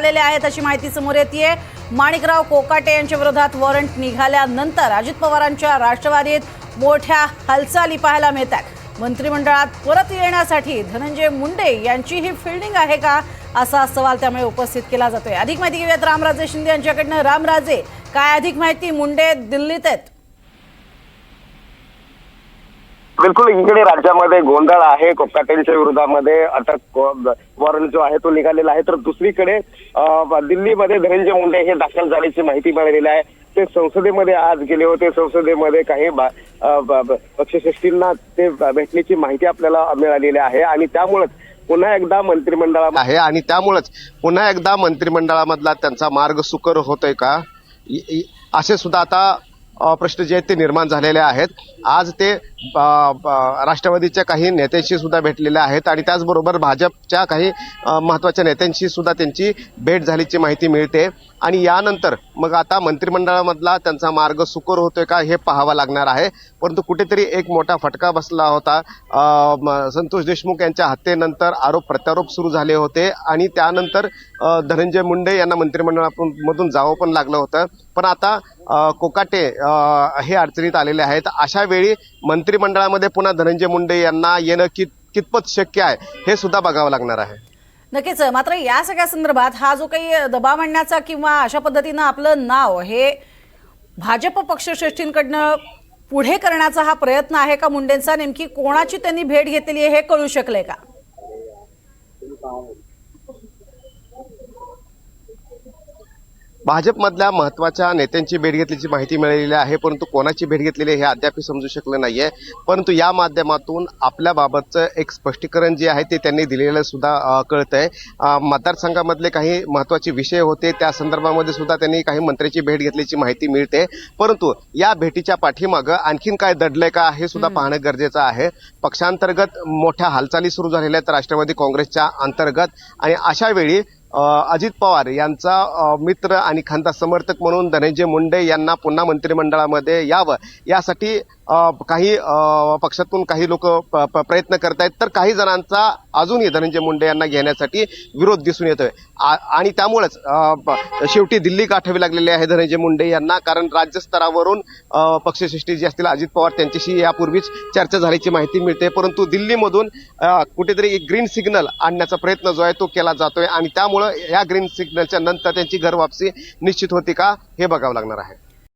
झालेले आहेत अशी माहिती समोर येतेय। माणिकराव कोकाटे यांच्या विरोधात वॉरंट निघाल्यानंतर अजित पवारांच्या राष्ट्रवादीत मोठ्या हालचाली पाहायला मिळतात। मंत्रिमंडळात परत येण्यासाठी धनंजय मुंडे यांची ही फिल्डिंग आहे का असा सवाल त्यामुळे उपस्थित केला जातोय। अधिक माहिती घेऊयात रामराजे शिंदे यांच्याकडनं। रामराजे, काय अधिक माहिती? मुंडे दिल्लीत आहेत? बिलकुल, इकडे राज्यामध्ये गोंधळ आहे। कोकाटेंच्या विरोधामध्ये अटक वॉरंट जो आहे तो निघालेला आहे, तर दुसरीकडे दिल्लीमध्ये धनंजय मुंडे हे दाखल झाल्याची माहिती मिळालेली आहे। ते संसदेमध्ये आज गेले होते। संसदेमध्ये काही पक्षश्रेष्ठींना ते भेटण्याची माहिती आपल्याला मिळालेली आहे आणि त्यामुळेच पुन्हा एकदा मंत्रिमंडळामधला त्यांचा मार्ग सुकर होतोय का असे सुद्धा आता प्रश्न जे आहेत ते निर्माण झालेले आहेत। आज ते राष्ट्रवादीच्या काही नेत्यांशी सुद्धा भेटलेले आहेत आणि त्याचबरोबर भाजपच्या काही महत्त्वाच्या नेत्यांशी सुद्धा त्यांची भेट झाल्याची माहिती मिळते आणि यानंतर मग आता मंत्रिमंडळामधला त्यांचा मार्ग सुकर होतोय का हे पाहावं लागणार आहे। परंतु कुठेतरी एक मोठा फटका बसला होता। संतोष देशमुख यांच्या हत्येनंतर आरोप प्रत्यारोप सुरू झाले होते आणि त्यानंतर धनंजय मुंडे यांना मंत्रिमंडळामधून जावं पण लागलं होतं। पण आता कोकाटे हे अडचणीत आलेले आहेत। अशा वेळी मंत्रिमंडळामध्ये पुन्हा धनंजय मुंडे यांना येणं कितपत शक्य आहे हे सुद्धा बघावं लागणार आहे। नक्कीच। मात्र या सगळ्या संदर्भात हा जो काही दबाव आणण्याचा किंवा अशा पद्धतीनं आपलं नाव हे भाजप पक्षश्रेष्ठींकडनं पुढे करण्याचा हा प्रयत्न आहे का मुंडेंचा? नेमकी कोणाची त्यांनी भेट घेतलेली आहे हे कळू शकले का? भाजपमधल्या महत्त्वाच्या नेत्यांची भेट घेतल्याची माहिती मिळालेली आहे, परंतु कोणाची भेट घेतलेली हे अद्याप समजू शकलं नाहीये। परंतु या माध्यमातून आपल्याबाबतचं एक स्पष्टीकरण जे आहे ते त्यांनी दिलेलं सुद्धा कळतंय। मतदारसंघामधले काही महत्त्वाचे विषय होते त्या संदर्भामध्ये सुद्धा त्यांनी काही मंत्र्यांची भेट घेतल्याची माहिती मिळते। परंतु या भेटीच्या पाठीमागं आणखीन काय दडलंय का हे सुद्धा पाहणं गरजेचं आहे। पक्षांतर्गत मोठ्या हालचाली सुरू झालेल्या आहेत राष्ट्रवादी काँग्रेसच्या अंतर्गत आणि अशा वेळी अजित पवार यांचा मित्र आणि खंदा समर्थक म्हणून धनंजय मुंडे यांना पुन्हा मंत्रिमंडळामध्ये यावं यासाठी काही पक्षातून काही लोक प्रयत्न करतायत, तर काही जणांचा अजूनही धनंजय मुंडे यांना घेण्यासाठी विरोध दिसून येतोय आणि त्यामुळेच शेवटी दिल्ली गाठावी लागलेली आहे धनंजय मुंडे यांना। कारण राज्यस्तरावरून पक्षश्रेष्ठी जे असतील अजित पवार त्यांच्याशी यापूर्वीच चर्चा झाल्याची माहिती मिळते, परंतु दिल्लीमधून कुठेतरी एक ग्रीन सिग्नल आणण्याचा प्रयत्न जो आहे तो केला जातोय आणि त्यामुळे या ग्रीन सिग्नलच्या नंतर त्यांची घर वापसी निश्चित होती का हे बघावं लागणार आहे।